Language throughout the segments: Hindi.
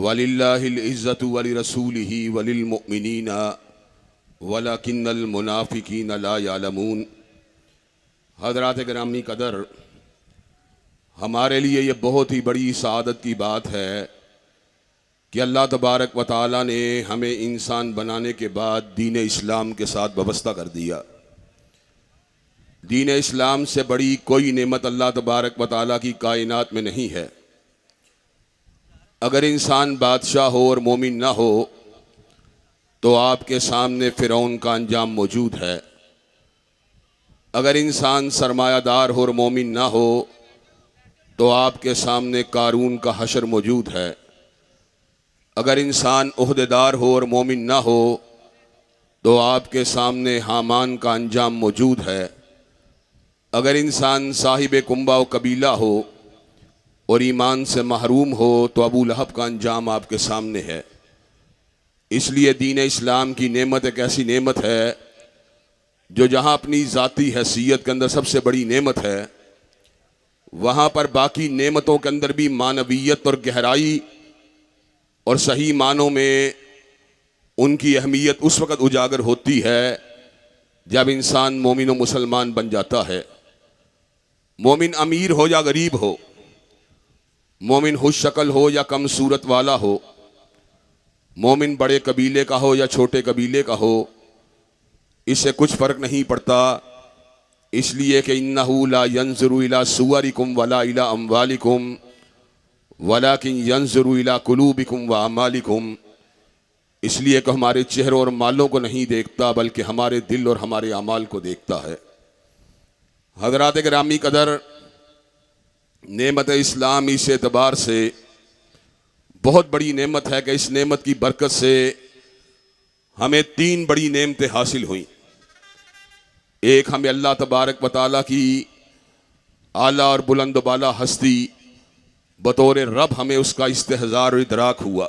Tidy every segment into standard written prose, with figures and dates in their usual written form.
वलिल्लाहिल इज़्ज़तु वलिरसूलिही वलिलमुअ्मिनीना वलाकिन्नल मुनाफिकीना ला यालमून। हज़रात गिरामी कदर, हमारे लिए ये बहुत ही बड़ी सआदत की बात है कि अल्लाह तबारक व तआला ने हमें इंसान बनाने के बाद दीन इस्लाम के साथ वाबस्ता कर दिया। दीन इस्लाम से बड़ी कोई नेमत अल्लाह तबारक व तआला की कायनात में नहीं है। अगर इंसान बादशाह हो और मोमिन ना हो तो आपके सामने फ़िरौन का अंजाम मौजूद है। अगर इंसान सरमायादार हो और मोमिन ना हो तो आपके सामने कारून का हशर मौजूद है। अगर इंसान ओहदेदार हो और मोमिन ना हो तो आपके सामने हामान का अंजाम मौजूद है। अगर इंसान साहिब कुंबा व कबीला हो और ईमान से महरूम हो तो अबू लहब का अंजाम आपके सामने है। इसलिए दीन इस्लाम की नेमत एक ऐसी नेमत है जो जहाँ अपनी ज़ाती हैसियत के अंदर सबसे बड़ी नेमत है, वहाँ पर बाकी नेमतों के अंदर भी मानवीयत और गहराई और सही मानों में उनकी अहमियत उस वक़्त उजागर होती है जब इंसान मोमिन व मुसलमान बन जाता है। मोमिन अमीर हो या गरीब हो, मोमिन खुश शक्ल हो या कम सूरत वाला हो, मोमिन बड़े कबीले का हो या छोटे कबीले का हो, इससे कुछ फ़र्क नहीं पड़ता। इसलिए कि इन्नहु ला यंज़ुरु इला सुवरिकुम वला इला अम्वालिकुम वलाकिन यंज़ुरु इला कुलूबिकुम व अमालिकुम। इसलिए कि हमारे चेहरों और मालों को नहीं देखता बल्कि हमारे दिल और हमारे अमाल को देखता है। हज़रात गिरामी कदर, नेमत इस्लाम इस एतबार से बहुत बड़ी नेमत है कि इस नेमत की बरकत से हमें तीन बड़ी नेमतें हासिल हुई। एक, हमें अल्लाह तबारक व तआला की आला और बुलंद बाला हस्ती बतौर रब हमें उसका इस्तेहज़ार और इदराक हुआ।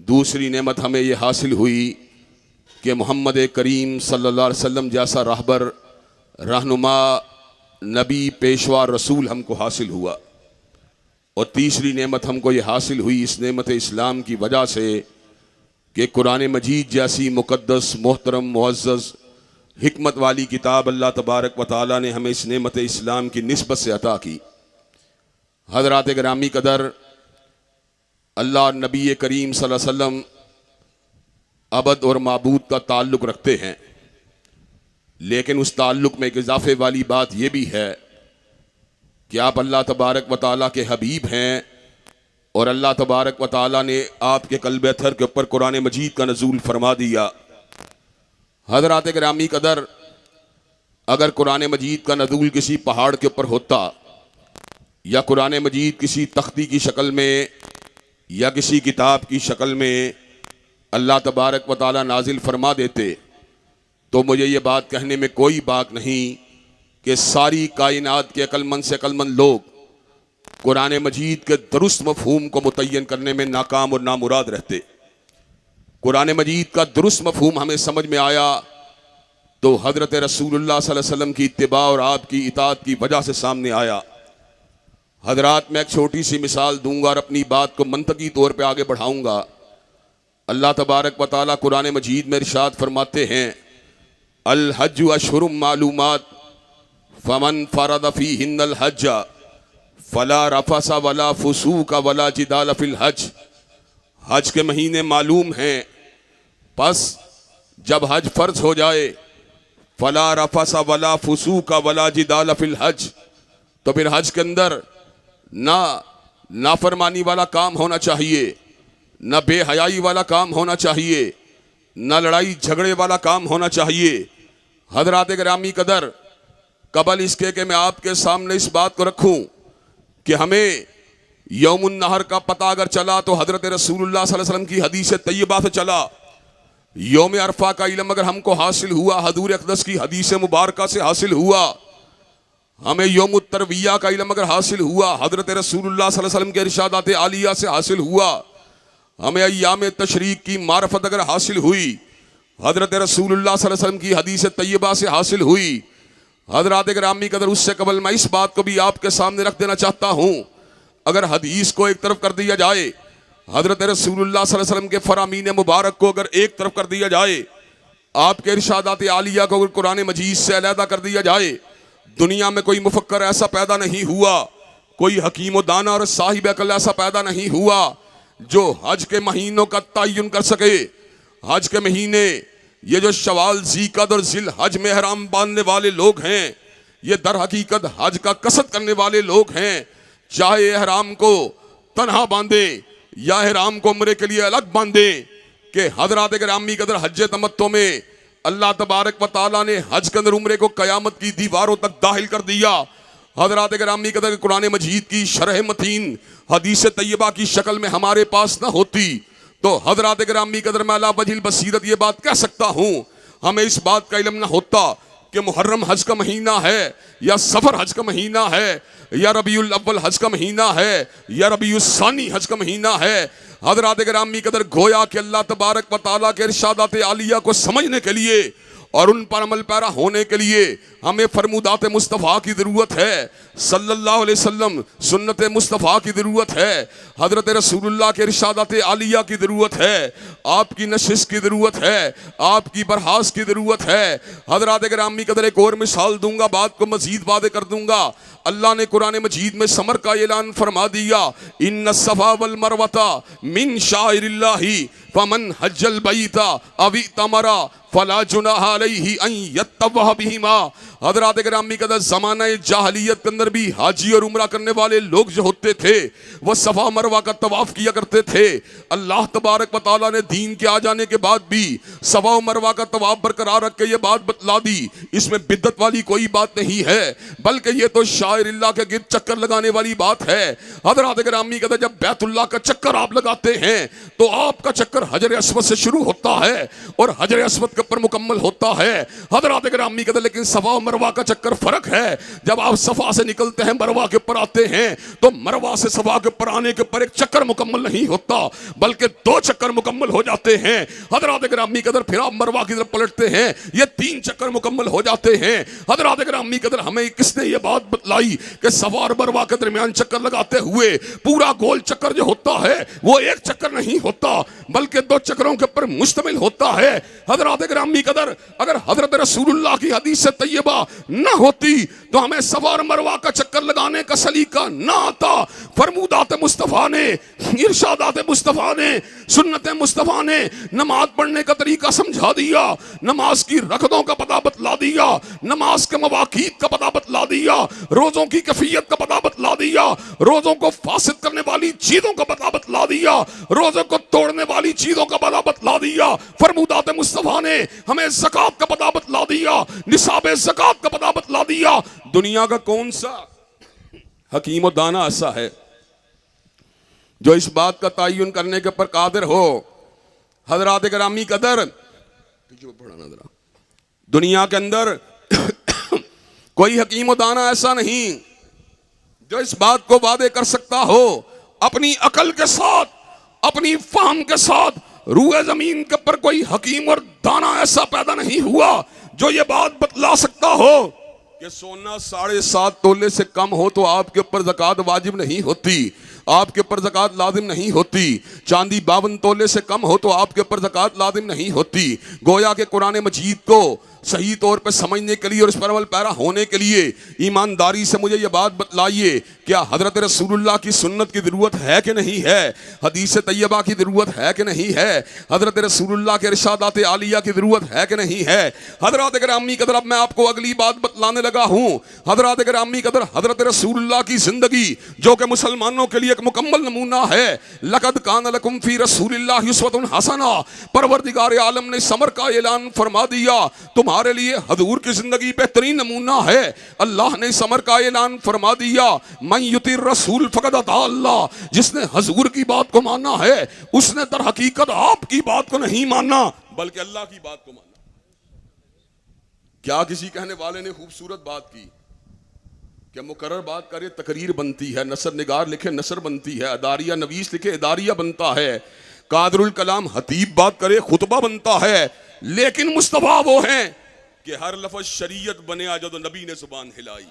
दूसरी नेमत हमें यह हासिल हुई कि मोहम्मद करीम सल्लल्लाहु अलैहि वसल्लम जैसा रहबर, रहनुमा, नबी, पेशवा, रसूल हमको हासिल हुआ। और तीसरी नेमत हमको ये हासिल हुई इस नेमत इस्लाम की वजह से कि कुरान मजीद जैसी मुक़द्दस, मोहतरम, मुअज़्ज़ज़, हिकमत वाली किताब अल्लाह तबारक व तआला ने हमें इस नेमत इस्लाम की निस्बत से अता की। हज़रात गिरामी कदर, अल्लाह और नबी करीम सल्लल्लाहु अलैहि वसल्लम अबद और माबूद का ताल्लुक़ रखते हैं, लेकिन उस ताल्लुक़ में एक इजाफ़े वाली बात यह भी है कि आप अल्लाह तबारक व तआला के हबीब हैं और अल्लाह तबारक व तआला ने आपके क़ल्ब अतहर के ऊपर कुरान मजीद का नज़ूल फरमा दिया। हज़रात गिरामी कदर, अगर कुरान मजीद का नज़ूल किसी पहाड़ के ऊपर होता या कुरान मजीद किसी तख्ती की शक्ल में या किसी किताब की शक्ल में अल्लाह तबारक व तआला नाजिल फरमा देते तो मुझे ये बात कहने में कोई बात नहीं कि सारी कायनात के अक्लमंद से अक्लमंद लोग कुरान मजीद के दुरुस्त मफ़हूम को मुतय्यन करने में नाकाम और नामुराद रहते। कुरान मजीद का दुरुस्त मफ़हूम हमें समझ में आया तो हज़रत रसूलुल्लाह सल्लल्लाहु अलैहि वसल्लम की इत्तिबा और आपकी इताअत की वजह से सामने आया। हज़रात, मैं एक छोटी सी मिसाल दूंगा और अपनी बात को मंतकी तौर पर आगे बढ़ाऊंगा। अल्लाह तबारक व तआला कुरान मजीद में इरशाद फरमाते हैं, अल हज्जु अशहुरुम मालूमात फमन फरद फीहिन्नल हज्ज फला रफसा वला फुसूक वला जिदाल फिल हज। हज के महीने मालूम हैं, बस जब हज फर्ज हो जाए फला रफसा वला फुसूक वला जिदाल फिल हज, तो फिर हज के अंदर ना नाफरमानी वाला काम होना चाहिए, न बेहयाई वाला काम होना चाहिए, न लड़ाई झगड़े वाला काम होना चाहिए। हज़रात गिरामी कदर, कबल इसके कि मैं आपके सामने इस बात को रखूं कि हमें यौमुन नहर का पता अगर चला तो हज़रत रसूलुल्लाह सल्लल्लाहु अलैहि वसल्लम की हदीस तैयबा से चला। यौम अरफा का इल्म अगर हमको हासिल हुआ हजूर अक़दस की हदीस मुबारका से हासिल हुआ। हमें यौम तरविया का इल्म अगर हासिल हुआ हज़रत रसूलुल्लाह सल्लल्लाहु अलैहि वसल्लम के इरशादात आलिया से हासिल हुआ। हमें अय्याम तशरीक की मारफत अगर हासिल हुई हज़रत रसूलुल्लाह सल्लल्लाहु अलैहि वसल्लम की हदीस तैयबा से हासिल हुई। हज़रात गिरामी कदर, उससे कबल मैं इस बात को भी आपके सामने रख देना चाहता हूँ, अगर हदीस को एक तरफ कर दिया जाए, हजरत रसूलुल्लाह सल्लल्लाहु अलैहि वसल्लम के फरामीन मुबारक को अगर एक तरफ कर दिया जाए, आपके इरशादात आलिया को अगर कुरान मजीद से अलहदा कर दिया जाए, दुनिया में कोई मुफक्कर ऐसा पैदा नहीं हुआ, कोई हकीम व दाना और साहिब अकल ऐसा पैदा नहीं हुआ जो हज के महीनों का तयन कर सके। हज के महीने, ये जो शवाल, ज़ीक़द और ज़िल हज में हराम बांधने वाले लोग हैं, ये दर हकीकत हज का कसद करने वाले लोग हैं। चाहे हराम को तन्हा बांधे या हराम को उम्रे के लिए अलग बांधे, कि हजरात गिरामी कदर हज तमत्तो में अल्लाह तबारक व तआला ने हज के अंदर उम्रे को कयामत की दीवारों तक दाखिल कर दिया। हजरात गिरामी कदर कुरान मजीद की शरह मतीन हदीस तैयबा की शक्ल में हमारे पास न होती तो हजरात गिरामी कदर मैं अला वजिल बसीरत ये बात कह सकता हूँ, हमें इस बात का इल्म न होता कि मुहर्रम हज का महीना है या सफर हज का महीना है या रबीउल अव्वल हज का महीना है या रबीउल सानी हज का महीना है। हज़रात गिरामी कदर गोया कि अल्लाह तबारक व तआला के इरशादात आलिया को समझने के लिए और उन पर अमल पैरा होने के लिए हमें फरमुदात मुस्तफ़ा की ज़रूरत है, सल्लल्लाहु अलैहि वसल्लम सुन्नत मुस्तफ़ा की ज़रूरत है, हज़रत रसूलुल्लाह के इरशादात आलिया की ज़रूरत है, आपकी नशिश की ज़रूरत है, आपकी बरहास की ज़रूरत है। हज़रात गिरामी कदर एक और मिसाल दूंगा, बात को मज़ीद वादे कर दूंगा। अल्लाह ने कुरान मजीद में समर का ऐलान फरमा दिया, इन्न सफ़ा वल मरवता मिन शाइरिल्लाही फमन हज्जल बैता अवी तमरा फला जुनाह अलैहि अन यत्तवह बिहिमा। हज़रात गिरामी कदर ज़माना जाहलियत के अंदर भी हाजी और उम्रा करने वाले लोग जो होते थे वह सफ़ा मरवा का तवाफ़ किया करते थे। अल्लाह तबारक व तआला ने दीन के आ जाने के बाद भी सफ़ा मरवा का तवाफ़ बरकरार रख के ये बात बतला दी, इसमें बिद्दत वाली कोई बात नहीं है, बल्कि ये तो शाइरिल्लाह के गिर्द चक्कर लगाने वाली बात है। हज़रात गिरामी कदर जब बैतुल्लाह का चक्कर आप लगाते हैं तो आपका चक्कर हजर अस्वद से शुरू होता है और हजर अस्वद के ऊपर मुकम्मल होता है। हज़रात गिरामी कदर लेकिन सफ़ा मरवा का चक्कर फर्क है। जब आप सफ़ा से निकलते हैं मरवा के ऊपर आते हैं तो मरवा से सफ़ा के ऊपर आने के ऊपर एक चक्कर मुकम्मल नहीं होता बल्कि दो चक्कर मुकम्मल हो जाते हैं। हज़रात गिरामी कदर फिर आप मरवा की तरफ पलटते हैं, ये तीन चक्कर मुकम्मल हो जाते हैं। हज़रात गिरामी कदर हमें किसने ये बात बतलाई कि सफ़ा और मरवा के दरमियान चक्कर लगाते हुए पूरा गोल चक्कर जो होता है वो एक चक्कर नहीं होता बल्कि दो चक्करों के ऊपर मुश्तमिल होता है। हज़रात गिरामी कदर अगर हज़रत रसूलुल्लाह की हदीस तैयबा न होती तो हमें सफ़ा और मरवा का चक्कर लगाने का सलीका न आता। फरमुदात मुस्तफ़ा ने, इरशादात मुस्तफ़ा ने, सुन्नत मुस्तफ़ा ने नमाज पढ़ने का तरीका समझा दिया, नमाज की रकअतों का पता बतला दिया, नमाज के मवाक़ीत का पता बतला दिया, रोज़ों की कैफियत का पता बतला दिया, रोज़ों को फासिद करने वाली चीज़ों का पता बतला दिया, रोज़ों को तोड़ने वाली चीज़ों का पता बतला दिया। फरमुदात मुस्तफ़ा ने हमें ज़कात का पता बतला दिया, निसाब ज़कात का पता बतला दिया। दुनिया का कौन सा हकीम और दाना ऐसा है जो इस बात का तयन करने के ऊपर कादिर हो? हज़रात गिरामी कदर दुनिया के अंदर कोई हकीम और दाना ऐसा नहीं जो इस बात को वादे कर सकता हो अपनी अकल के साथ, अपनी फाहम के साथ। रूए जमीन के ऊपर कोई हकीम और दाना ऐसा पैदा नहीं हुआ जो ये बात बतला सकता हो कि सोना 7.5 तोले से कम हो तो आपके ऊपर ज़कात वाजिब नहीं होती, आपके ऊपर ज़कात लाजिम नहीं होती। चांदी 52 तोले से कम हो तो आपके ऊपर ज़कात लाजिम नहीं होती। गोया के कुरान मजीद को सही तौर पर समझने के लिए और इस पर अमल पैरा होने के लिए ईमानदारी से मुझे ये बात बतलाइए, क्या हज़रत रसूलुल्लाह की सुन्नत की ज़रूरत है कि नहीं है? हदीस तैयबा की ज़रूरत है कि नहीं है? हज़रत रसूलुल्लाह के इरशादात आलिया की ज़रूरत है कि नहीं है? हज़रात गिरामी कदर अब मैं आपको अगली बात बतलाने लगा हूँ। हज़रात गिरामी कदर हज़रत रसूलुल्लाह की ज़िंदगी जो कि मुसलमानों के लिए एक मुकम्मल नमूना है। लक़द कान लकुम फ़ी रसूलिल्लाहि उस्वतुन हसना, परवरदिगार आलम ने समर का ऐलान फरमा दिया, तुम्हारे लिए हजूर की जिंदगी बेहतरीन नमूना है। अल्लाह ने समर का ऐलान फरमा दिया, मन युतिर रसूल फक़द अता अल्लाह, जिसने हजूर की बात को माना है उसने दर हकीकत आपकी बात को नहीं माना बल्कि अल्लाह की बात को माना। क्या किसी कहने वाले ने खूबसूरत बात की, क्या मुकर्रर बात करे तकरीर बनती है, नसर निगार लिखे नसर बनती है, अदारिया नवीस लिखे इदारिया बनता है, कादरुल कलाम हतीब बात करे खुतबा बनता है। लेकिन मुस्तफा वो हैं कि हर लफ्ज़ शरीयत बने आ जब नबी ने जुबान हिलाई।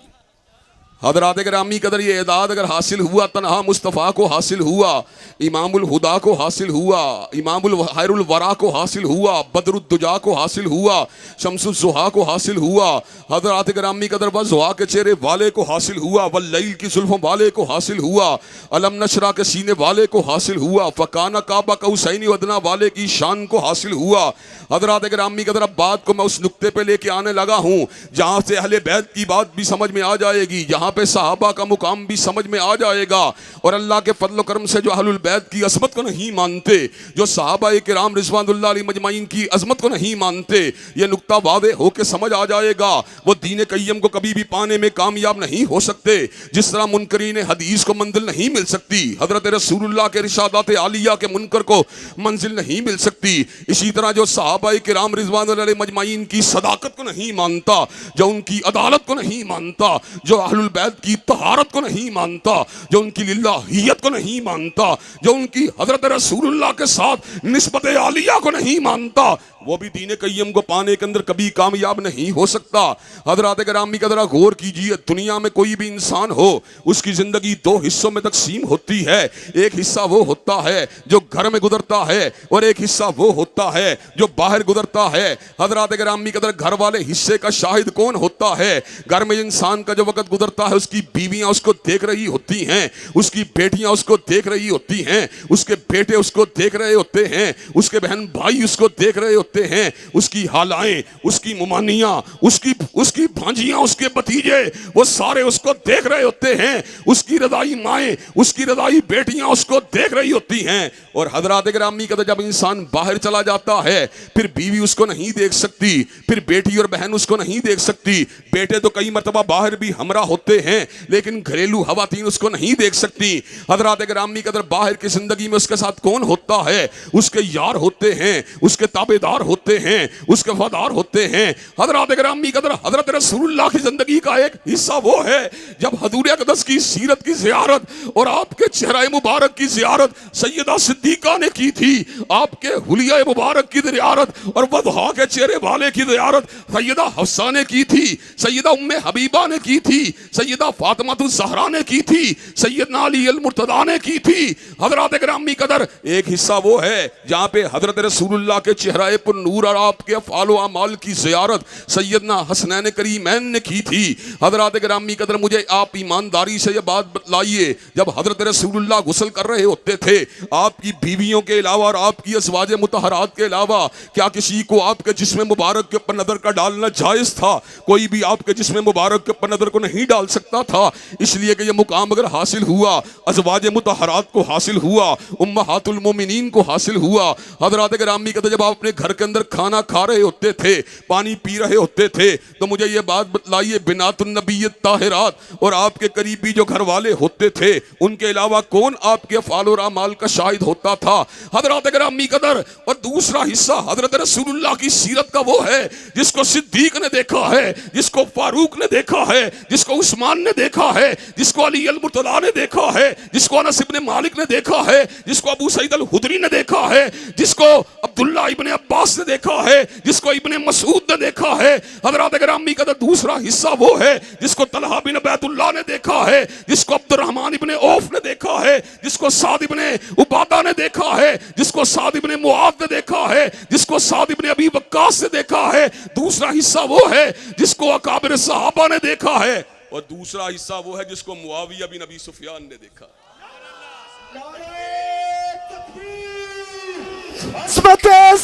हज़रात गिरामी कदर ये एदाद अगर हासिल हुआ, तन्हा मुस्तफ़ा को हासिल हुआ, इमामुल हुदा को हासिल हुआ, इमामुल खैरुल वरा को हासिल हुआ, बदरुद्दुजा को हासिल हुआ, शम्सुज़्ज़ुहा को हासिल हुआ, हज़रात गिरामी कदर वज़्ज़ुहा के चेहरे वाले को हासिल हुआ, वल्लैल की ज़ुल्फ़ों वाले को हासिल हुआ, अलम नशरा के सीने वाले को हासिल हुआ, फ़काना काबा कौसैनी वदना वाले की शान को हासिल हुआ। हज़रात गिरामी कदर अब बात को मैं उस नुक्ते पे लेके आने लगा हूँ जहाँ से अहले बैत की बात भी समझ में आ जाएगी, जहाँ पे सहाबा का मुकाम भी समझ में आ जाएगा, और अल्लाह के फजल करम से जो अहलुल बैत की अज़मत को नहीं मानते, जो सहाबा किराम रिज़वानुल्लाह अलैहिम अजमईन की अज़मत को नहीं मानते, ये नुक्ता वादे होके समझ आ जाएगा। वो दीन क़य्यम को कभी भी पाने में कामयाब नहीं हो सकते, जिस तरह मुनकरीन हदीस को मंजिल नहीं मिल सकती, हज़रत रसूलुल्लाह के इरशादात आलिया के मुनकर को मंजिल नहीं मिल सकती। इसी तरह जो सहाबा किराम रिज़वानुल्लाह अलैहिम अजमईन की सदाकत को नहीं मानता, जो उनकी अदालत को नहीं मानता, जो अहलुल बैत की तहारत को नहीं मानता, जो उनकी लिल्लाहियत को नहीं मानता, जो उनकी हज़रत रसूलुल्लाह के साथ निस्बत आलिया को नहीं मानता, वो भी दीन क़य्यम को पाने के अंदर कभी कामयाब नहीं हो सकता। हज़रात गिरामी का ज़रा गौर कीजिए, दुनिया में कोई भी इंसान हो, उसकी ज़िंदगी दो हिस्सों में तकसीम होती है। एक हिस्सा वो होता है जो घर में गुजरता है, और एक हिस्सा वो होता है जो बाहर गुजरता है। हज़रात गिरामी का घर वाले हिस्से का शाहिद कौन होता है? घर में इंसान का जो वक़्त गुजरता है, उसकी बीवियाँ उसको देख रही होती हैं, उसकी बेटियाँ उसको देख रही होती हैं, उसके बेटे उसको देख रहे होते हैं, उसके बहन भाई उसको देख रहे होते हैं, उसकी हालाएं, उसकी मुमानियाँ, उसकी भांजियाँ, उसके भतीजे, वो सारे उसको देख रहे होते हैं, उसकी रज़ाई माएँ, उसकी रज़ाई बेटियाँ उसको देख रही होती हैं। और हज़रात गिरामी का जब इंसान बाहर चला जाता है, फिर बीवी उसको नहीं देख सकती, फिर बेटी और बहन उसको नहीं देख सकती। बेटे तो कई मरतबा बाहर भी हमरा होते हैं, लेकिन घरेलू खवातीन उसको नहीं देख सकती। हज़रात गिरामी का बाहर की जिंदगी में उसके साथ कौन होता है? उसके यार होते हैं, उसके ताबेदार होते हैं, उसके वफादार होते हैं। हज़रात गिरामी का हज़रत रसूलुल्लाह की जिंदगी का एक हिस्सा वो है जब हजूर अक़दस की सीरत की ज़ियारत और आपके चेहरा मुबारक की ज़ियारत सैयदा सिद्दीक़ा ने की थी, आपके हुलिया मुबारक की ज़ियारत और वज़्हा के चेहरे वाले की ज़ियारत सैयदा हफ्सा ने की थी, सैयदा उम्मे हबीबा ने की थी, सैयदा फातिमातुज़ ज़हरा ने की थी, सैयदना अली अल मुर्तज़ा ने की थी। हज़रत गिरामी कदर एक हिस्सा वो है जहाँ पे हज़रत रसूलुल्लाह के चेहरा पर नूर और आपके अफ़आल व अमाल की ज़ियारत सैयदना हसनैन करीमैन ने की थी। हज़रत गिरामी कदर मुझे आप ईमानदारी से ये बात बतलाइए, जब हज़रत रसूलुल्लाह गुस्ल कर रहे होते थे, आपकी बीवियों के अलावा और आपकी अज़वाज मुतहरात के अलावा क्या किसी को आपके जिस्म मुबारक के ऊपर नज़र का डालना जायज़ था? कोई भी आपके जिस्म मुबारक के ऊपर नज़र को नहीं डाल सकता था, इसलिए कि ये मुकाम अगर हासिल हुआ, अज़वाज मुतहरात को हासिल हुआ, उम्महातुल मोमिनीन को हासिल हुआ। हज़रत गिरामी कहते जब आप अपने घर के अंदर खाना खा रहे होते थे, पानी पी रहे होते थे, तो मुझे ये बात बतलाइए, बिनातुन नबिय्यत ताहिरात और आपके करीबी जो घर वाले होते थे, उनके अलावा कौन आपके अफ़आल और अमाल का शाहिद होता था? हज़रत गिरामी कदर। और दूसरा हिस्सा हज़रत रसूलुल्लाह की सीरत का वो है जिसको सिद्दीक ने देखा है, जिसको फारूक ने देखा है, जिसको उस्मान ने देखा है, जिसको अली अल मुर्तज़ा ने देखा है, जिसको अनस इब्ने मालिक ने देखा है, जिसको अबू सईद अल खुदरी ने देखा है, जिसको अब्दुल्ला इब्ने अब्बास ने देखा है, जिसको इब्ने मसूद ने देखा है। हज़रत गिरामी का दूसरा हिस्सा वो है जिसको तलहा बिन उबैदुल्लाह ने देखा है, जिसको अब्दुर्रहमान इब्ने औफ ने देखा है, जिसको साद इब्ने उबादा ने देखा है, जिसको साद इब्ने मुआद ने देखा है, जिसको साद इब्ने अबी वक्कास ने देखा है। दूसरा हिस्सा वो है जिसको अकाबिर सहाबा ने देखा है, और दूसरा हिस्सा वो है जिसको मुआविया बिन अबी सुफियान ने देखा।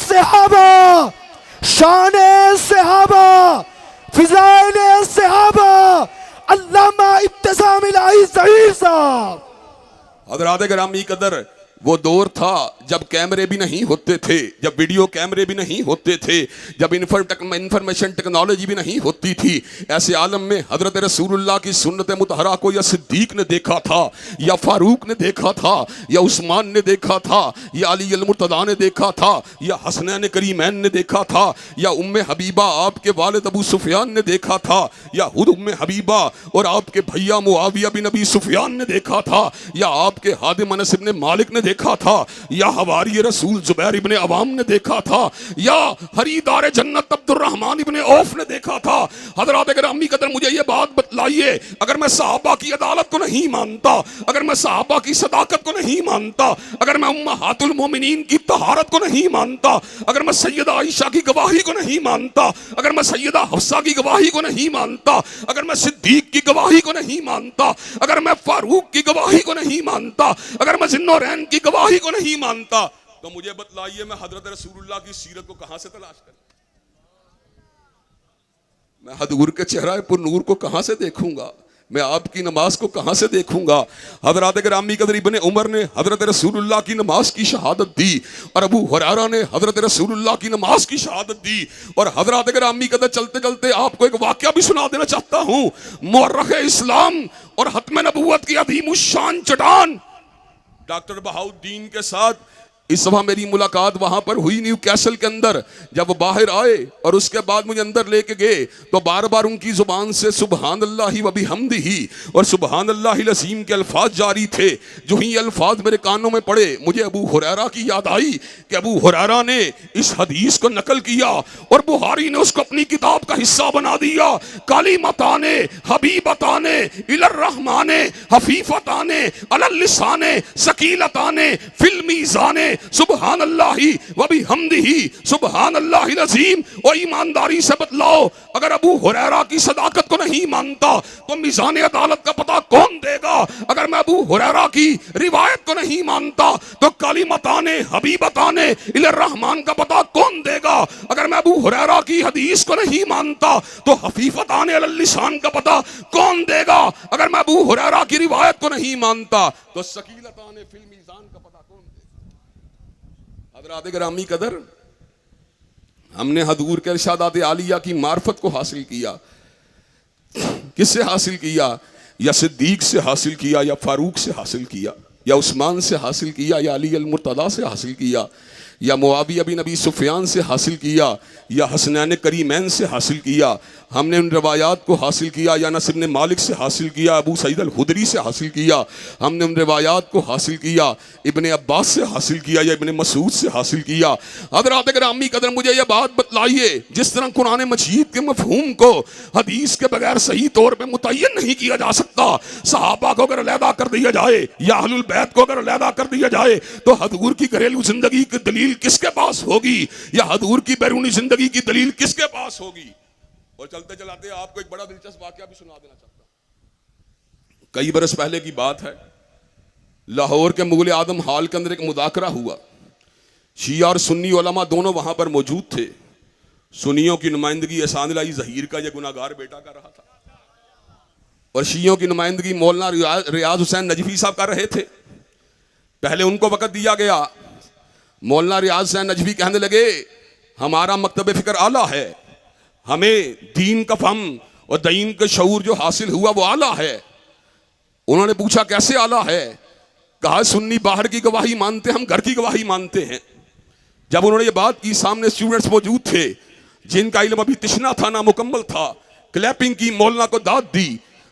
सहाबा, शाने सहाबा, फिज़ाइले सहाबा, अल्लामा इब्तिसाम इलाही ज़हीर साहब। हज़रात गिरामी कदर वो दौर था जब कैमरे भी नहीं होते थे, जब वीडियो कैमरे भी नहीं होते थे, जब इंफॉर्मेशन टेक्नोलॉजी भी नहीं होती थी। ऐसे आलम में हज़रत रसूलुल्लाह की सुन्नत मुतहरा को या सिद्दीक ने देखा था, या फारूक ने देखा था, या उस्मान ने देखा था, या अली अल मुर्तज़ा ने देखा था, या हसनैन करीमैन ने देखा था, या उम्मे हबीबा आपके वालिद अबू सुफियान ने देखा था, या खुद उम्मे हबीबा और आपके भैया मुआविया बिन अबी सुफियान ने देखा था, या आपके हादिम अनस इब्ने मालिक ने देखा देखा था, या हवारी रसूल जुबैर इब्ने अवाम ने देखा था, या खरीदार जन्नत अब्दुर्रहमान इब्ने औफ ने देखा था। हजरात गिरामी कदर, मुझे ये बात बतलाइए, अगर मैं सहाबा की अदालत को नहीं मानता, अगर मैं सहाबा की सदाकत को नहीं मानता, अगर मैं उम्महातुल मोमिनीन की तहारत को नहीं मानता, अगर मैं सैयदा आयशा की गवाही को नहीं मानता, अगर मैं सैयदा हफ्सा की गवाही को नहीं मानता, अगर मैं सिद्दीक की गवाही को नहीं मानता, अगर मैं फारूक की गवाही को नहीं मानता, अगर मैं ज़िन्नूरैन की गवाही को नहीं मानता, तो मुझे बतलाइए मैं हजरत रसूलुल्लाह की सीरत को कहां से तलाश करूं? मैं हजूर के चेहरा पुर नूर को कहां से देखूंगा? मैं आपकी नमाज को कहां से देखूंगा? हजरत गिरामी कदर इब्ने उमर ने हजरत रसूलुल्लाह की नमाज की शहादत दी, और अबू हुरैरा ने हजरत रसूलुल्लाह की नमाज की शहादत दी। और हजरत गिरामी कदर, चलते चलते आपको एक वाकया भी सुना देना चाहता हूं। मुअर्रिख इस्लाम और खत्म नबूवत की अज़ीमुश्शान चट्टान डॉक्टर बहाउद्दीन के साथ इस सभा मेरी मुलाकात वहां पर हुई, न्यू कैसल के अंदर। जब वो बाहर आए और उसके बाद मुझे अंदर लेके गए, तो बार बार उनकी जुबान से सुबहान अल्लाह व बिहम्दिही और सुबहान अल्लाहिल अज़ीम के अल्फाज जारी थे। जो ही अल्फाज मेरे कानों में पड़े, मुझे अबू हुरैरा की याद आई कि अबू हुरैरा ने इस हदीस को नकल किया और बुखारी ने उसको अपनी किताब का हिस्सा बना दिया। कालिमताने हबीबताने इलर रहमाने हफीफताने अलल लिसाने सकीलताने फिल मीज़ाने सुबहान अल्लाही व बिहम्दिही सुबहान अल्लाहिल अज़ीम। और ईमानदारी से बतलाओ, अगर अबू हुरैरा की सदाकत को नहीं मानता तो मीज़ान अदालत का पता कौन देगा? अगर मैं अबू हुरैरा की रिवायत को नहीं मानता तो कालिमताने हबीबताने इलर रहमान का पता कौन देगा? अगर मैं अबू हुरैरा की हदीस को नहीं मानता तो हफीफताने अलल लिसान का पता कौन देगा? अगर मैं अबू हुरैरा की रिवायत को नहीं मानता तो सकीलताने फिल मीज़ान का पता कौन देगा? हज़रात गिरामी कदर, हमने हजूर के इरशादात आलिया की मार्फत को हासिल किया। किससे हासिल किया? या सिद्दीक से हासिल किया, या फारूक से हासिल किया, या उस्मान से हासिल किया, या अली अल मुर्तदा से हासिल किया, या मुआविया बिन अबी सुफियान से हासिल किया, या हसनैन करीमैन से हासिल किया। हमने उन रवायात को हासिल किया, या अनस इब्न मालिक से हासिल किया, अबू सईद अल खुदरी से हासिल किया। हमने उन रवायात को हासिल किया, इब्ने अब्बास से हासिल किया, या इब्ने मसूद से हासिल किया। हज़रात गिरामी कदर, मुझे यह बात बतलाइए, जिस तरह कुरान मजीद के मफहूम को हदीस के बगैर सही तौर पर मुतय्यन नहीं किया जा सकता, सहाबा को अगर अलहदा कर दिया जाए या अहलुल बैत को अगर अलहदा कर दिया जाए, तो हजूर की घरेलू जिंदगी की दलील किसके पास होगी, या हजूर की बैरूनी जिंदगी की दलील किसके पास होगी? और चलते चलाते आपको एक बड़ा दिलचस्प वाकया भी सुना देना चाहता हूं। कई बरस पहले की बात है, लाहौर के मुगल आदम हाल के अंदर एक मुदाकरा हुआ। शिया और सुन्नी उलमा दोनों वहां पर मौजूद थे। सुन्नियों की नुमाइंदगी एहसान इलाही ज़हीर का, यह गुनाहगार बेटा कर रहा था, और शियों की नुमाइंदगी मौलाना रियाज हुसैन नजफी साहब कर रहे थे। पहले उनको वक़्त दिया गया। मौलाना रियाज हुसैन नजफी कहने लगे, हमारा मकतब फ़िक्र आला है, हमें दीन का फहम और दीन का शऊर जो हासिल हुआ वो आला है। उन्होंने पूछा कैसे आला है? कहा सुन्नी बाहर की गवाही मानते, हम घर की गवाही मानते हैं। जब उन्होंने ये बात की, सामने स्टूडेंट्स मौजूद थे जिनका इल्म अभी तिश्ना था, ना मुकम्मल था। क्लैपिंग की, मौलाना को दाद दी।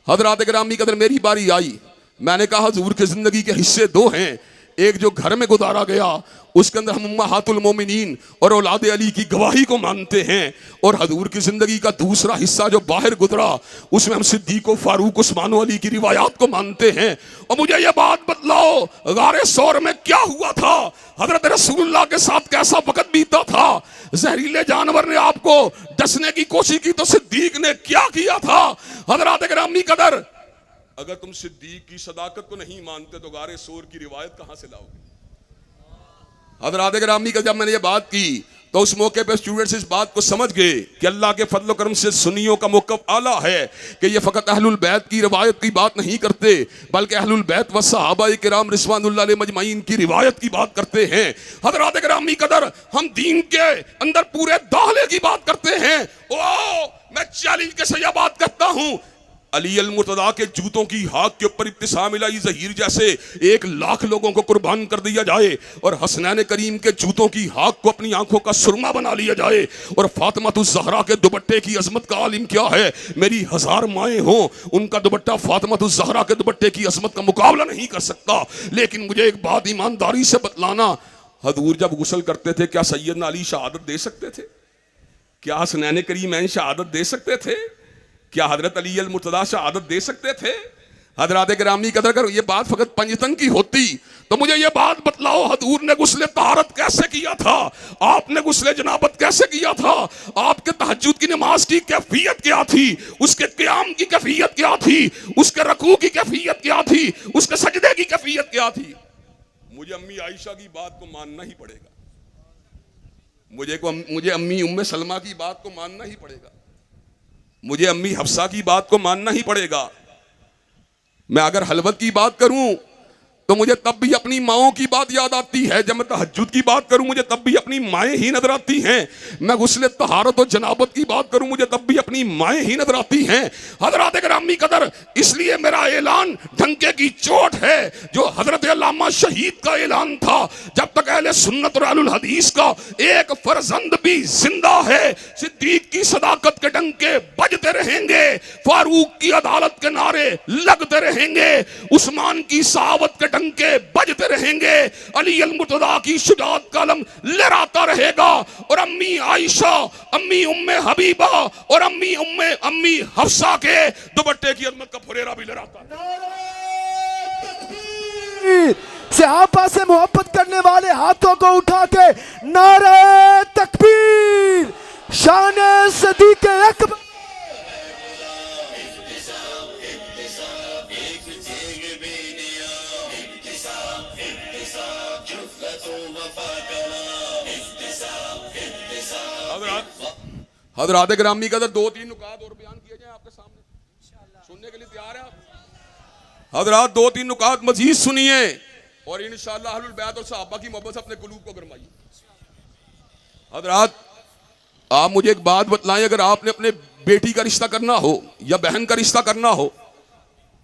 हज़रात गिरामी कदर, मेरी बारी आई। मैंने कहा हुजूर की जिंदगी के हिस्से दो हैं, एक जो घर में गुजारा गया उसके अंदर हम उम्महातुल मोमिनीन और औलाद अली की गवाही को मानते हैं, और हजूर की जिंदगी का दूसरा हिस्सा जो बाहर गुजरा उसमें हम सिद्दीक फारूक उस्मान अली की रिवायात को मानते हैं। और मुझे यह बात बतलाओ, गारे सौर में क्या हुआ था? हजरत रसूलुल्लाह के साथ कैसा वक्त बीता था? जहरीले जानवर ने आपको डसने की कोशिश की तो सिद्दीक ने क्या किया था? हजरत गिरामी कदर, अगर तुम सिद्दीक की सदाकत को नहीं मानते तो गारे सोर की रिवायत कहां से लाओगे? हज़रात गिरामी का जब मैंने ये बात की तो उस मौके पे स्टूडेंट्स इस बात को समझ गए कि अल्लाह के फजल करम से सुन्नियों का मौक़िफ़ आला है कि ये फ़कत अहलुल बैत की रिवायत की बात नहीं करते, बल्कि अहलुल बैत व सहाबाए किराम रिज़वानुल्लाह अलैहिम मजमईन की रिवायत की बात करते हैं। हज़रात गिरामी कदर, हम दीन के अंदर पूरे दाखिले की बात करते हैं। ओ, मैं चैलेंज के साथ यह बात करता हूँ, अली अल मुर्तदा के जूतों की हाक के ऊपर इब्तिसाम इलाही ज़हीर जैसे 1,00,000 लोगों को कुर्बान कर दिया जाए और हसनैन करीम के जूतों की हाक को अपनी आंखों का सुरमा बना लिया जाए और फातिमातुज़ ज़हरा के दुपट्टे की अजमत का आलिम क्या है, मेरी 1000 माएँ हों, उनका दुपट्टा फातिमातुज़ ज़हरा के दुपट्टे की अजमत का मुकाबला नहीं कर सकता। लेकिन मुझे एक बात ईमानदारी से बतलाना, हजूर जब गुस्ल करते थे क्या सैयदना अली शहादत दे सकते थे? क्या हसनैन करीमैन शहादत दे सकते थे? क्या हजरत अली अल मुर्तदा शहादत दे सकते थे? हजरात गिरामी कदर कर, ये बात फकत पंजतन की होती तो मुझे ये बात बतलाओ, हजूर ने गुस्ले तहारत कैसे किया था? आपने गुस्ले जनाबत कैसे किया था? आपके तहज्जुद की नमाज की कैफियत क्या थी? उसके क़याम की कैफियत क्या थी? उसके रकू की कैफियत क्या थी? उसके सजदे की कैफियत क्या थी? मुझे अम्मी आयशा की बात को मानना ही पड़ेगा, मुझे अम्मी उम्मे सलमा की बात को मानना ही पड़ेगा, मुझे अम्मी हफ्सा की बात को मानना ही पड़ेगा। मैं अगर हलवत की बात करूं तो मुझे तब भी अपनी माओं की बात याद आती है। जब मैं तहज्जुद की बात करूं मुझे तब भी अपनी माएँ ही नजर आती हैं। मैं गुस्ले तहारत और जनाबत की बात करूं मुझे तब भी अपनी माएँ ही नजर आती हैं। हजरात गिरामी कदर, इसलिए मेरा ऐलान ढंके की चोट है जो हजरत अल्लामा शहीद का ऐलान था। जब तक अहले सुन्नत और अहलुल हदीस का एक फर्जंद भी जिंदा है, सिद्दीक की सदाकत के डंके बजते रहेंगे, फारूक की अदालत के नारे लगते रहेंगे, उस्मान की सहावत के डंके बजते रहेंगे, अली अल मुर्तदा की शुजाअत का अलम लहराता रहेगा और अम्मी आयशा, अम्मी उम्मे हबीबा और अम्मी हफ्सा के दुपट्टे की अजमत का फुरेरा भी लहराता है। सहाबा से मोहब्बत करने वाले हाथों को उठा के नारे तकबीर, शान सिद्दीक अकबर। हज़रात गिरामी का 2-3 नुकात और बयान किए जाए आपके सामने, सुनने के लिए तैयार है आप? हज़रात 2-3 नुकात मजीद सुनिए और इंशाअल्लाह अहलुल बैत और सहाबा की मोहब्बत से अपने कुलूब को गरमाइए। हज़रात, आप मुझे एक बात बतलाएं, अगर आपने अपने बेटी का रिश्ता करना हो या बहन का रिश्ता करना हो,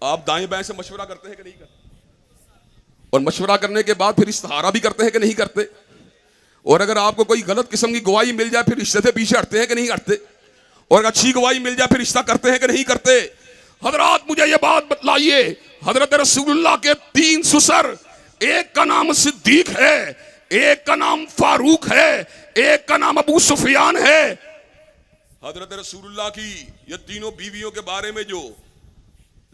आप दाएं बाएं से मशवरा करते हैं कि नहीं करते? और मशवरा करने के बाद फिर इस्तिहारा भी करते हैं कि नहीं करते? और अगर आपको कोई गलत किस्म की गवाही मिल जाए फिर रिश्ते से पीछे हटते हैं कि नहीं हटते? और अच्छी गवाही मिल जाए फिर रिश्ता करते हैं कि नहीं करते? हजरात, मुझे ये बात बतलाइए, हजरत रसूलुल्लाह के 3 ससुर, एक का नाम सिद्दीक है, एक का नाम फारूक है, एक का नाम अबू सुफियान है। हजरत रसूलुल्लाह की ये तीनों बीवियों के बारे में जो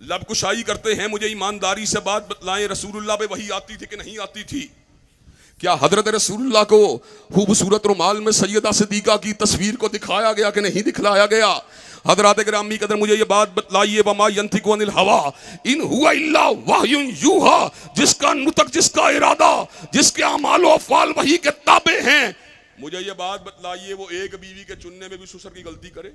लबकुशाई करते हैं, मुझे ईमानदारी से बात बतलाएं, रसूलुल्लाह पे वही आती थी कि नहीं आती थी? क्या हजरत रसूलुल्लाह को खूबसूरत रुमाल में सैयदा सिद्दीका की तस्वीर को दिखाया गया कि नहीं दिखलाया गया? हजरात गिरामी कदर, मुझे ये बात बतलाइए, वमा यंतिकु अनिल हवा इन हुवा इल्ला वहयुन यूहा, जिसका नुतक, जिसका इरादा, जिसके अमाल व अफ़आल वही के ताबे हैं। मुझे ये बात बतलाइए, वो एक बीवी के चुनने में भी ससुर की गलती करे,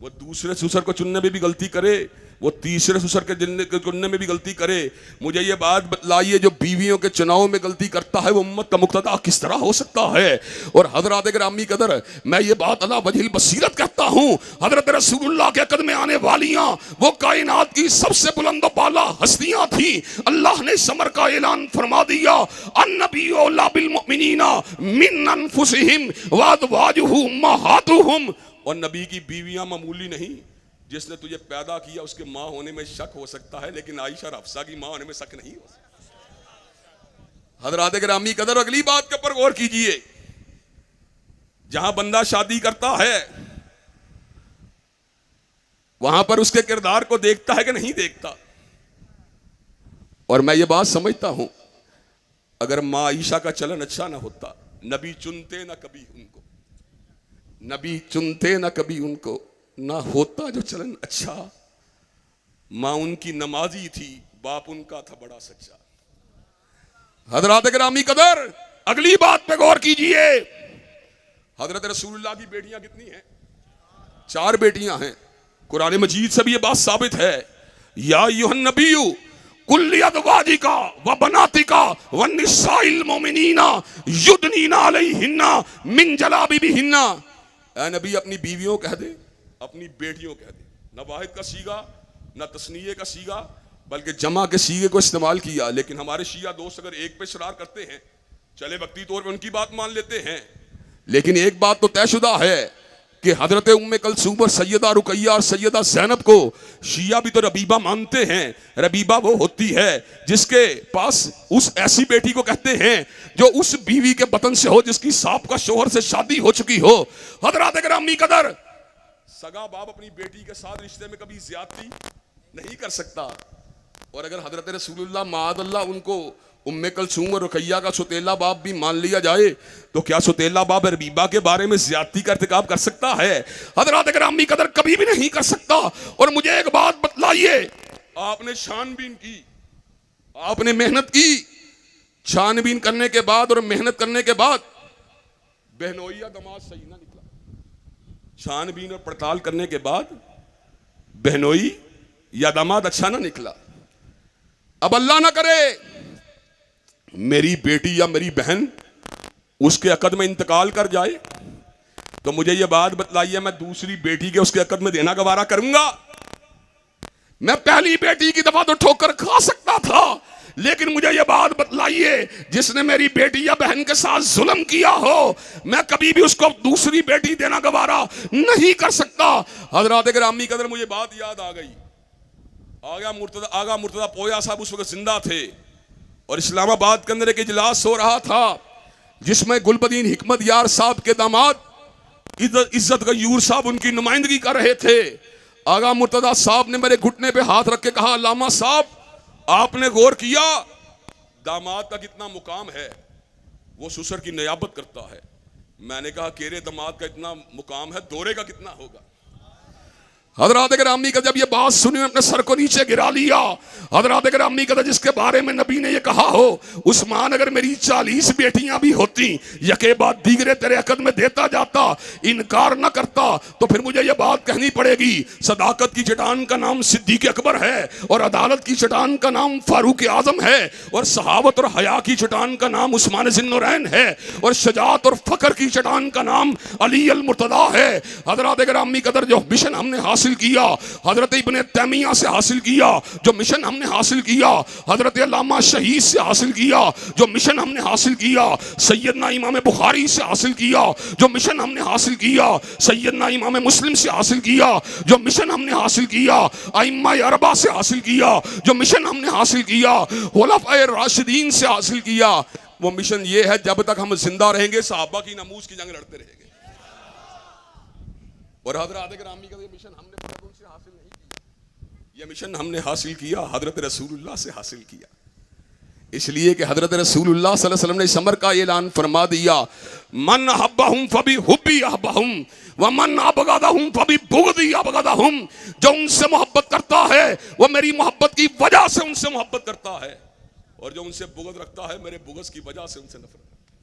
वो दूसरे ससुर को चुनने में भी गलती करे, वो तीसरे ससुर के चुनने में भी गलती करे। मुझे ये बात बतलाइए, जो बीवियों के चुनाव में गलती करता है वो उम्मत का मुक्तदा किस तरह हो सकता है? और हजरात गिरामी कदर, मैं ये बात अला वजहिल बसीरत कहता हूँ, हजरत रसूलुल्लाह के कदम आने वालियाँ वो कायनात की सबसे बुलंद बाला हस्तियाँ थी। अल्लाह ने समर का ऐलान फरमा दिया, अन्नबी औला बिल मुमिनीना मिन अनफुसिहिम व अज़वाजुहु उम्महातुहुम। और नबी की बीवियां मामूली नहीं, जिसने तुझे पैदा किया उसके माँ होने में शक हो सकता है, लेकिन आयशा और हफ्सा की माँ होने में शक नहीं हो सकता। हजरात गिरामी कदर, अगली बात के ऊपर गौर कीजिए, जहां बंदा शादी करता है वहां पर उसके किरदार को देखता है कि नहीं देखता? और मैं ये बात समझता हूं, अगर माँ आयशा का चलन अच्छा ना होता, नबी चुनते ना कभी उनको, नबी चुनते ना कभी उनको, ना होता जो चलन अच्छा। मां उनकी नमाजी थी, बाप उनका था बड़ा सच्चा। हजरात गिरामी कदर, अगली बात पे गौर कीजिए, हजरत रसूलुल्लाह की बेटियां कितनी हैं? 4 बेटियां हैं। कुरान मजीद से भी ये बात साबित है, या अय्युहन नबिय्यु कुल्ली अज़वाजिका व बनातिका व निसाइल मोमिनीना युदनीना अलैहिन्ना मिन जलाबिबिहिन्ना। ऐ नबी, अपनी बीवियों कह दे, अपनी बेटियों कह दे। नवाहिद का सीगा न तस्नीये का सीगा बल्कि जमा के सीगे को इस्तेमाल किया। लेकिन हमारे शिया दोस्त अगर एक पे शरार करते हैं, चले वक्ती तौर पे उनकी बात मान लेते हैं, लेकिन एक बात तो तयशुदा है कि हजरत उम्मे कलसूम और सैयदा रुकैया और सैयदा ज़ैनब को शिया भी तो रबीबा मानते हैं। रबीबा वो होती है जिसके पास उस ऐसी बेटी को कहते हैं जो उस बीवी के बतन से हो जिसकी साहब का शोहर से शादी हो चुकी हो। हजरत ग्रामी कदर, सगा बाप अपनी बेटी के साथ रिश्ते में कभी ज्यादती नहीं कर सकता। और अगर हजरत रसूलुल्लाह माअल्लाह उनको उम्मे कलसूम और रुकैया का सुतेला बाप भी मान लिया जाए तो क्या सुतेला बाप रबीबा के बारे में ज्यादती का इर्तिकाब कर सकता है? हजरत ग्रामी कदर कभी भी नहीं कर सकता। और मुझे एक बात बतलाइए, आपने छानबीन की, आपने मेहनत की, छानबीन करने के बाद और मेहनत करने के बाद बहनोई या दमाद सही ना निकला। छानबीन और पड़ताल करने के बाद बहनोई या दामाद अच्छा ना निकला। अब अल्लाह ना करे मेरी बेटी या मेरी बहन उसके अकद में इंतकाल कर जाए तो मुझे ये बात बतलाइए, मैं दूसरी बेटी के उसके अकद में देना गवारा करूंगा? मैं पहली बेटी की दफा तो ठोकर खा सकता था, लेकिन मुझे ये बात बतलाइए, जिसने मेरी बेटी या बहन के साथ जुल्म किया हो मैं कभी भी उसको दूसरी बेटी देना गवारा नहीं कर सकता। हजरत ग्रामी कदर, मुझे बात याद आ गई। आगा मुर्तदा पोया साहब उस वक्त जिंदा थे और इस्लामाबाद के अंदर एक इजलास हो रहा था जिसमें गुलबदीन हिकमत यार साहब के दामाद इज्जत गयूर साहब उनकी नुमाइंदगी कर रहे थे। आगा मुर्तदा साहब ने मेरे घुटने पे हाथ रख के कहा, अल्लामा साहब आपने गौर किया दामाद का कितना मुकाम है, वो ससुर की नियाबत करता है। मैंने कहा केरे दामाद का इतना मुकाम है, दोरे का कितना होगा? हजरत ग्रामी का जब ये बात सुनी अपने सर को नीचे गिरा लिया। हजरत ग्रामी का जिसके बारे में नबी ने ये कहा हो, उस्मान अगर मेरी 40 बेटियां भी होती यके बाद दीगरे तेरे अकद में देता जाता, इनकार न करता, तो फिर मुझे ये बात कहनी पड़ेगी सदाकत की चट्टान का नाम सिद्दीक अकबर है और अदालत की चट्टान का नाम फारूक आजम है और सहावत और हया की चट्टान का नाम उस्मान ज़िन्नुरैन है और शजाअत और फकर की चट्टान का नाम अली अल मुर्तदा है। हजरत ग्रामी कदर, जो मिशन हमने हासिल किया हजरत इब्ने तैमिया से हासिल किया, जो मिशन हमने हासिल किया हजरत अल्लामा शहीद से हासिल किया, जो मिशन हमने हासिल किया सैयदना इमाम बुखारी से हासिल किया, जो मिशन हमने हासिल किया सैयदना इमाम मुस्लिम से हासिल किया, जो मिशन हमने हासिल किया अइम्मा अरबा से हासिल किया, जो मिशन हमने हासिल किया खुलफाए राशिदीन से हासिल किया, वो मिशन ये है जब तक हम जिंदा रहेंगे सहाबा की नमूज की जंग लड़ते रहेंगे। और हजरत ग्रामी का ये मिशन हमने उनसे हासिल नहीं किया, ये मिशन हमने हासिल किया हजरत रसूलुल्लाह से हासिल किया। इसलिए कि हजरत रसूलुल्लाह सल्लल्लाहु अलैहि वसल्लम ने इस अमर का ऐलान फरमा दिया, मन अहब्बहुम फबी हुब्बी अहब्बहुम व मन अबगदहुम फबी बुग़दी अबगदहुम। जो उनसे मोहब्बत करता है वो मेरी मोहब्बत की वजह से उनसे मोहब्बत करता है और जो उनसे बुग़्ज़ रखता है मेरे बुग़्ज़ की वजह से उनसे नफरत करता है।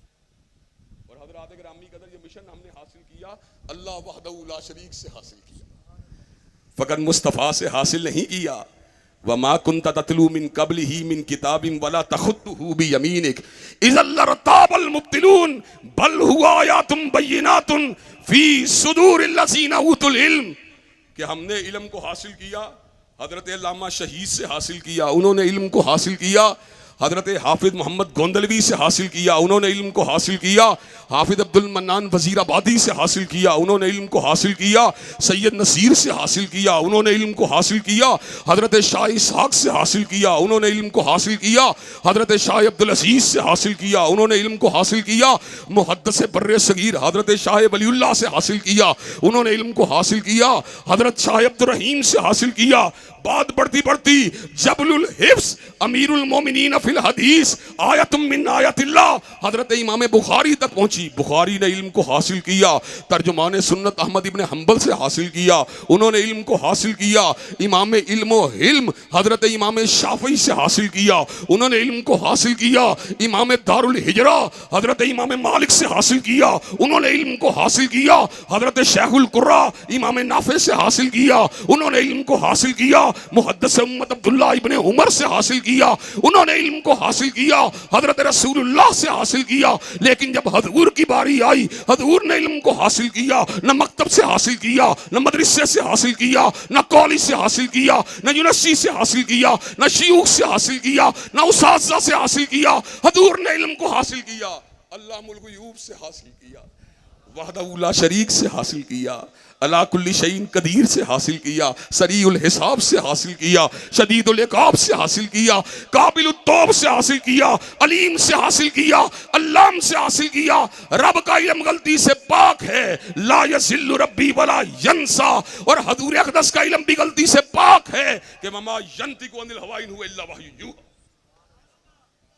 और हजरत ग्रामी कदर, ये मिशन हमने हासिल किया अल्लाह वहदहू ला शरीक से हासिल किया, फकत मुस्तफ़ा से हासिल नहीं किया। वमा कुन्ता ततलू मिन क़ब्लिही मिन किताबिन वला तख़ुत्तुहू बियमीनिक इज़ल लरताबल मुब्तिलून बल हुवा आयातुम बय्यिनातुन फी सुदूरिल लज़ीना ऊतुल इल्म। कि हमने इल्म को हासिल किया हजरत अल्लामा शहीद से हासिल किया, उन्होंने इल्म को हासिल किया। हजरत हाफिज मोहम्मद गोंदलवी से हासिल किया, उन्होंने इल्म को हासिल किया। हाफिज अब्दुल मन्नान वजीराबादी से हासिल किया, उन्होंने इल्म को हासिल किया। सैयद नसीर से हासिल किया, उन्होंने इल्म को हासिल किया। हजरत शाह इसहाक से हासिल किया, उन्होंने इल्म को हासिल किया। हजरत शाह अब्दुल अजीज से हासिल किया, उन्होंने इल्म को हासिल किया। मुहद्दिस बर्रे सगीर हजरत शाह वलीउल्लाह से हासिल किया, उन्होंने इल्म को हासिल किया। हजरत शाह अब्दुल रहीम से हासिल किया। बात बढ़ती बढ़ती जबलुल हिफ्स अमीरुल मोमिनीन फिल हदीस आयतुम मिन आयतिल्लाह हजरत इमाम बुखारी तक पहुंची। बुखारी ने इल्म को हासिल किया, तर्जुमान सुन्नत अहमद इब्ने हंबल से हासिल किया, उन्होंने इल्म को हासिल किया। इमाम इल्म व हिल्म हजरत इमाम शाफई से हासिल किया, उन्होंने इल्म को हासिल किया। इमाम दारुल हिजरा हजरत इमाम मालिक से हासिल किया, उन्होंने इल्म को हासिल किया। हजरत शेखुल कुर्रा इमाम नाफे से हासिल किया, उन्होंने इल्म को हासिल किया। मुहद्दिस उम्मत अब्दुल्लाह इब्ने उमर से हासिल किया, उन्होंने इल्म को हासिल किया, हजरत रसूलुल्लाह से हासिल किया। लेकिन जब हुजूर की बारी आई, हुजूर ने इल्म को हासिल किया, न मकतब से हासिल किया, न मदरसे से हासिल किया, न कॉलेज से हासिल किया, न यूनिवर्सिटी से हासिल किया, न शयूख से हासिल किया, न उस्ताज़ से हासिल किया। हुजूर ने इल्म को हासिल किया अल्लाहुल ग़यूब से हासिल किया, वहदहू ला शरीक से हासिल किया, अला कुल्ली शैइन कदीर से हासिल किया, सरीउल हिसाब से हासिल किया, शदीदुल इक़ाब से हासिल किया, काबिलुत तौब से हासिल किया, अलीम से हासिल किया, अल्लाम से हासिल किया। रब का इल्म गलती से पाक है, ला यज़िल्लु रब्बी वला यंसा, और हुजूर अक़दस का इल्म भी गलती से पाक है कि ममा यंतिकु अनिल हवा इन हुवा इल्ला वह्युन यूहा।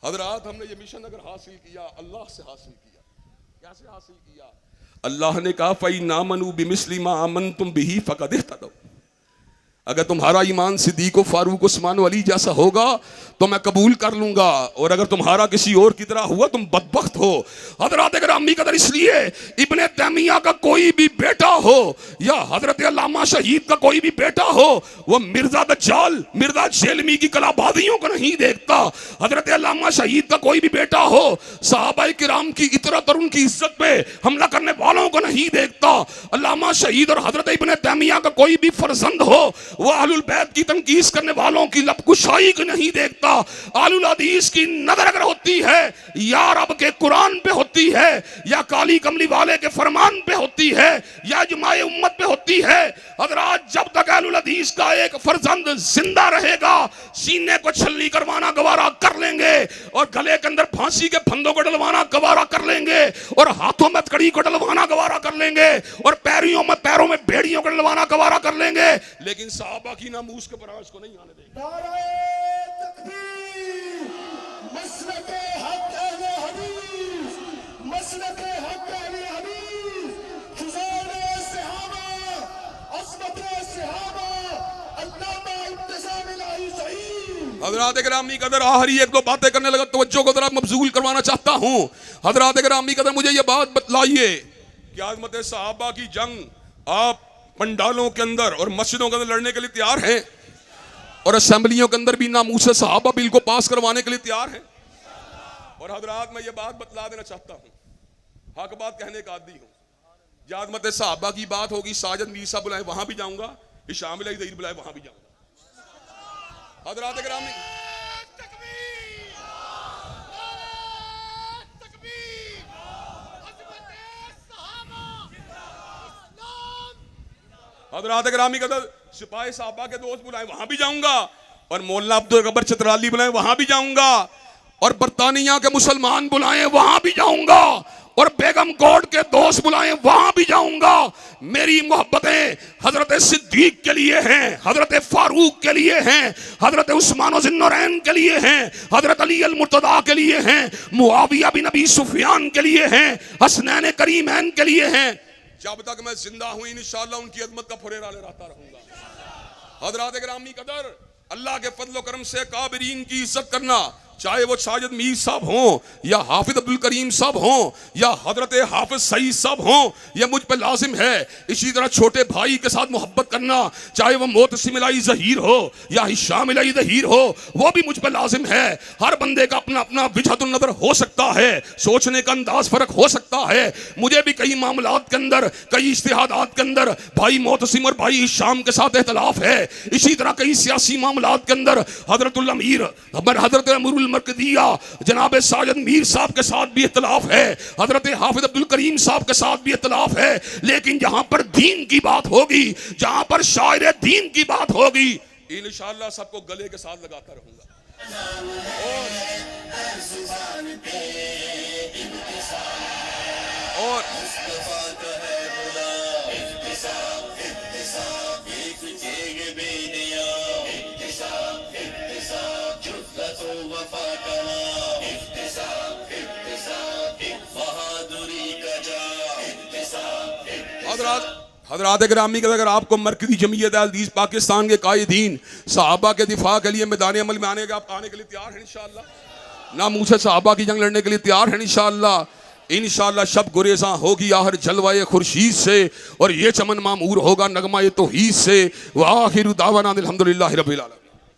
हज़रात, हमने ये मिशन अगर हासिल किया, अल्लाह से हासिल किया। कैसे हासिल किया? अल्लाह ने कहा फ़इन आमनू बिमिस्लि मा आमनतुम बिही फ़क़द इह्तदौ। अगर तुम्हारा ईमान सिद्दीक़ व फारूक उस्मान वली जैसा होगा तो मैं कबूल कर लूंगा, और अगर तुम्हारा किसी और की तरह हुआ तुम बदबख्त हो। हज़रात गिरामी कदर, इसलिए इब्ने तैमिया का कोई भी बेटा हो या हज़रत अल्लामा शहीद का कोई भी बेटा हो, वो मिर्जा दज्जाल, मिर्जा जेलमी की कलाबाजियों को नहीं देखता। हज़रत अल्लामा शहीद का कोई भी बेटा हो सहाबाए किराम की इतरत और उनकी इज्जत पे हमला करने वालों को नहीं देखता। अल्लामा शहीद और हज़रत इब्ने तैमिया का कोई भी फर्जंद हो वो अहलुल बैत की तनकीस करने वालों की लबकुशाई को नहीं देखता। अहलुल हदीस की नजर अगर होती है या रब के कुरान पे होती है, या काली कमली वाले के फरमान पे होती है, या इज्माए उम्मत पे होती है। हज़रात, जब तक अहलुल हदीस का एक फर्जंद जिंदा रहेगा, सीने को छलनी करवाना गवारा कर लेंगे, और गले के अंदर फांसी के फंदों को डलवाना गवारा कर लेंगे, और हाथों में कड़ी को डलवाना गवारा कर लेंगे, और पैरों में बेड़ियों को डलवाना गवारा कर लेंगे, लेकिन सहाबा की नामूस के बराज को नहीं आने देंगे। नारे तकबीर, मसलके हक अहले हदीस, मसलके हक अहले हदीस, फुज़ूल सहाबा, अस्मते सहाबा, अल्लामा इब्तिसाम इलाही सईद। हज़रात गिरामी कदर, आखिरी एक दो बातें करने लगा, तवज्जो को जरा मबजूल करवाना चाहता हूँ। हज़रात गिरामी कदर, मुझे ये बात बतलाइए कि आज़मत सहाबा की जंग आप पंडालों के अंदर और मस्जिदों के अंदर लड़ने के लिए तैयार हैं, और असेंबलियों के अंदर भी नामूस सहाबा बिल को पास करवाने के लिए तैयार हैं। और हज़रात, मैं ये बात बतला देना चाहता हूँ, हक बात कहने का आदी हूँ। आज़मत सहाबा की बात होगी, साजिद मीर साहब बुलाए वहां भी जाऊंगा, शामिल ज़हीर बुलाए वहां भी जाऊंगा। हज़रात गिरामी, हज़रात गिरामी कदर, सिपाही साहबा के दोस्त बुलाए वहां भी जाऊंगा, और मौलाना अब्दुल गब्बर चित्राली बुलाए वहां भी जाऊंगा, और बरतानिया के मुसलमान बुलाए वहां भी जाऊंगा, और बेगम कोट के दोस्त बुलाए वहां भी जाऊंगा। मेरी मोहब्बतें हजरत सिद्दीक के लिए हैं, हजरत फारूक के लिए हैं, हजरत उस्मान ज़ुन्नूरैन के लिए हैं, हजरत अली अल मुर्तदा के लिए हैं, मुआविया बिन अबी सुफियान के लिए हैं, हसनैन करीमैन के लिए हैं। जब तक मैं जिंदा हूं इंशाअल्लाह उनकी अज़मत का फुरेरा लहराता रहूंगा। हज़रात गिरामी कदर, अल्लाह के फजल करम से काबिरीन की इज्जत करना, चाहे वो साजिद मीर साहब हों, या हाफिज अब्दुल करीम साहब हों, या हजरत हाफिज सईद साहब हों, यह मुझ पर लाजिम है। इसी तरह छोटे भाई के साथ मोहब्बत करना, चाहे वो मोतसिम इलाही ज़हीर हो या हिशाम इलाही ज़हीर हो, वो भी मुझ पर लाजिम है। हर बंदे का अपना अपना विजहतुन नज़र हो सकता है, सोचने का अंदाज फर्क हो सकता है। मुझे भी कई मामलात के अंदर, कई इज्तिहादात के अंदर भाई मोतसिम और भाई हिशाम के साथ इख्तिलाफ है। इसी तरह कई सियासी मामलात के अंदर हजरतुल अमीर, हजरत अमीरुल मरकजिया जनाब साजिद मीर साहब के साथ भी इख्तिलाफ है, हजरत हाफिज अब्दुल करीम साहब के साथ भी इख्तिलाफ है। लेकिन जहां पर दीन की बात होगी, जहां पर शायर दीन की बात होगी, इंशाअल्लाह सबको गले के साथ लगाता रहूंगा। और हज़रात गिरामी, अगर आपको मरकज़ी जमीयत अहल-हदीस पाकिस्तान के कायदीन सहाबा के दिफा के लिए मैदान अमल में आने के लिए तैयार हैं इंशाअल्लाह, नामूस सहाबा की जंग लड़ने के लिए तैयार हैं इंशाअल्लाह। इंशाअल्लाह शब गुरेज़ा होगी आहर जलवाए खुर्शीद से, और ये चमन मामूर होगा नगमा ये तौहीद से। व आखिरु दावाना अल्हम्दुलिल्लाहि रब्बिल आलमीन।